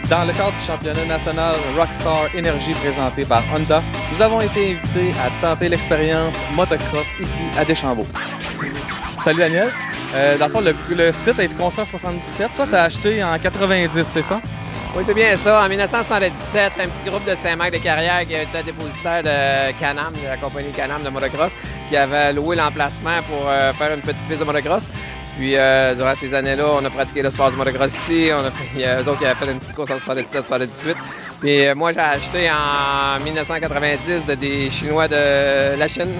Dans le cadre du championnat national Rockstar Energy présenté par Honda, nous avons été invités à tenter l'expérience motocross ici à Deschambault. Salut Daniel. Dans le fond, le site a été construit en 77. Toi, tu as acheté en 90, c'est ça? Oui, c'est bien ça. En 1977, un petit groupe de Saint-Marc-des-Carrières qui était dépositaire de Can-Am, de la compagnie Can-Am de motocross, qui avait loué l'emplacement pour faire une petite piste de motocross. Puis, durant ces années-là, on a pratiqué le sport du motocross ici. Il y a eux autres qui avaient fait une petite course en 77-78. Puis, moi, j'ai acheté en 1990 des Chinois de la Chine.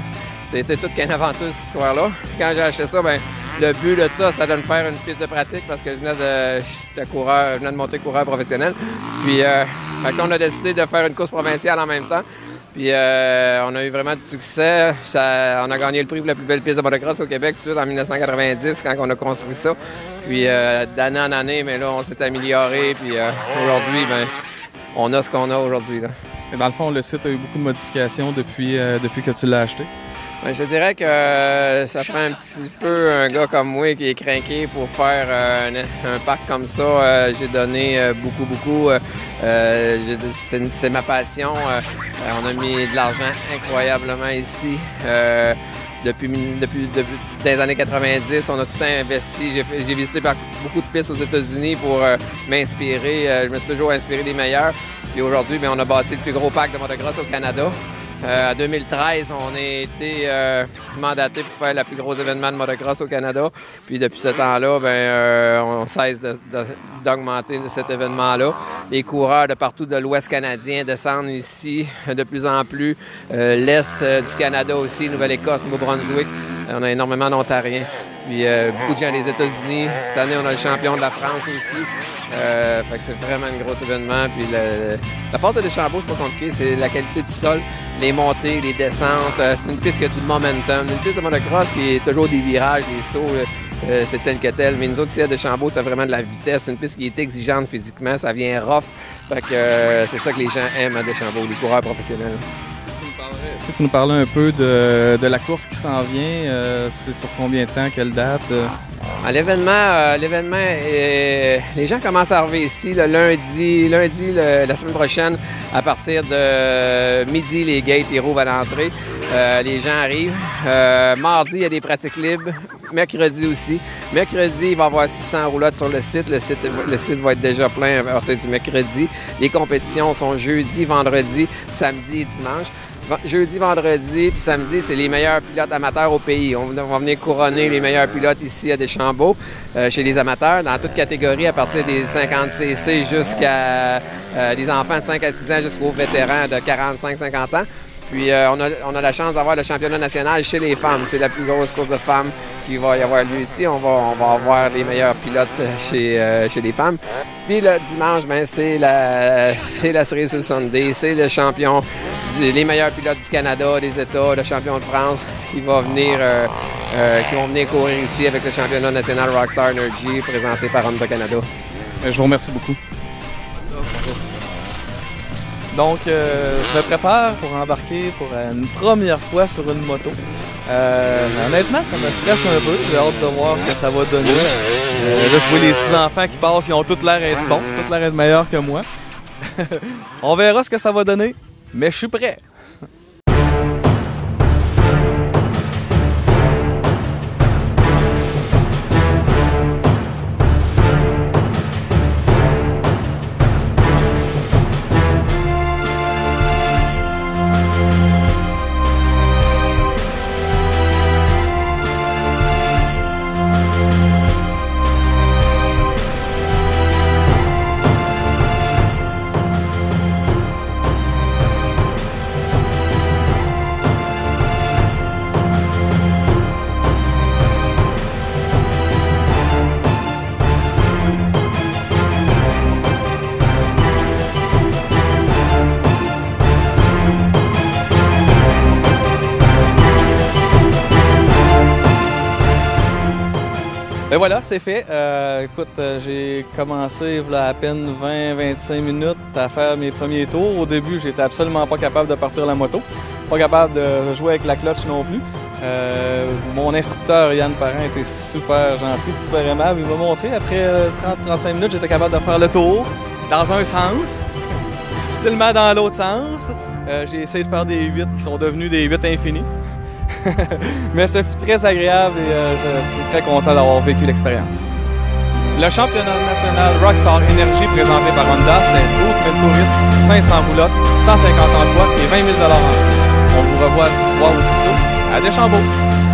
C'était toute qu'une aventure, cette histoire-là. Quand j'ai acheté ça, ben le but de ça, c'était de me faire une piste de pratique parce que je venais de monter coureur professionnel. Puis, on a décidé de faire une course provinciale en même temps. Puis, on a eu vraiment du succès. On a gagné le prix pour la plus belle piste de motocross au Québec tout de suite en 1990 quand on a construit ça. Puis, d'année en année, mais là, on s'est amélioré. Puis, aujourd'hui, ben, on a ce qu'on a aujourd'hui. Dans le fond, le site a eu beaucoup de modifications depuis que tu l'as acheté. Ben, je dirais que ça prend un petit peu un gars comme moi qui est craqué pour faire un parc comme ça. J'ai donné beaucoup. C'est ma passion. On a mis de l'argent incroyablement ici. Depuis les années 90, on a tout investi. J'ai visité beaucoup de pistes aux États-Unis pour m'inspirer. Je me suis toujours inspiré des meilleurs. Et aujourd'hui, on a bâti le plus gros parc de motocross au Canada. En 2013, on a été mandaté pour faire le plus gros événement de motocross au Canada. Puis depuis ce temps-là, on cesse d'augmenter cet événement-là. Les coureurs de partout de l'Ouest canadien descendent ici de plus en plus. L'Est du Canada aussi, Nouvelle-Écosse, Nouveau-Brunswick. On a énormément d'Ontariens. Puis beaucoup de gens des États-Unis. Cette année, on a le champion de la France aussi. Fait que c'est vraiment un gros événement. Puis la porte de Deschambault, c'est pas compliqué. C'est la qualité du sol, les montées, les descentes. C'est une piste qui a du momentum. Une piste de motocross qui est toujours des virages, des sauts. C'est tel que tel. Mais nous autres, ici à Deschambault, tu as vraiment de la vitesse. C'est une piste qui est exigeante physiquement. Ça vient rough. Fait que c'est ça que les gens aiment à Deschambault, les coureurs professionnels. Si tu nous parlais un peu de la course qui s'en vient, c'est sur combien de temps, quelle date? L'événement, les gens commencent à arriver ici le lundi, la semaine prochaine, à partir de midi, les gates, ils rouvrent à l'entrée. Les gens arrivent. Mardi, il y a des pratiques libres. Mercredi aussi. Mercredi, il va y avoir 600 roulottes sur le site. Le site va être déjà plein à partir du mercredi. Les compétitions sont jeudi, vendredi, samedi et dimanche. Jeudi, vendredi puis samedi, c'est les meilleurs pilotes amateurs au pays. On va venir couronner les meilleurs pilotes ici à Deschambault, chez les amateurs, dans toute catégorie, à partir des 50 cc jusqu'à des enfants de 5 à 6 ans jusqu'aux vétérans de 45-50 ans. Puis on a la chance d'avoir le championnat national chez les femmes. C'est la plus grosse course de femmes qui va y avoir lieu ici. On va avoir les meilleurs pilotes chez les femmes. Puis le dimanche, c'est la cerise sur le sundae. C'est le champion, les meilleurs pilotes du Canada, des États, le champion de France qui vont venir courir ici avec le championnat national Rockstar Energy présenté par Honda Canada. Je vous remercie beaucoup. Donc, je me prépare pour embarquer pour une première fois sur une moto. Honnêtement, ça me stresse un peu. J'ai hâte de voir ce que ça va donner. Là, je vois les petits enfants qui passent, ils ont tout l'air d'être bons, tout l'air d'être meilleurs que moi. On verra ce que ça va donner, mais je suis prêt. Ben voilà, c'est fait. Écoute, j'ai commencé il y a à peine 20-25 minutes à faire mes premiers tours. Au début, j'étais absolument pas capable de partir la moto. Pas capable de jouer avec la clutch non plus. Mon instructeur, Yann Parent, était super gentil, super aimable. Il m'a montré, après 30-35 minutes, j'étais capable de faire le tour. dans un sens, difficilement dans l'autre sens. J'ai essayé de faire des 8 qui sont devenus des 8 infinis. Mais ce fut très agréable et je suis très content d'avoir vécu l'expérience. Le championnat national Rockstar Energy présenté par Honda, c'est 12 000 touristes, 500 roulottes, 150 emplois et 20 000 $ en prix. On vous revoit du 3 au 6 août à Deschambault.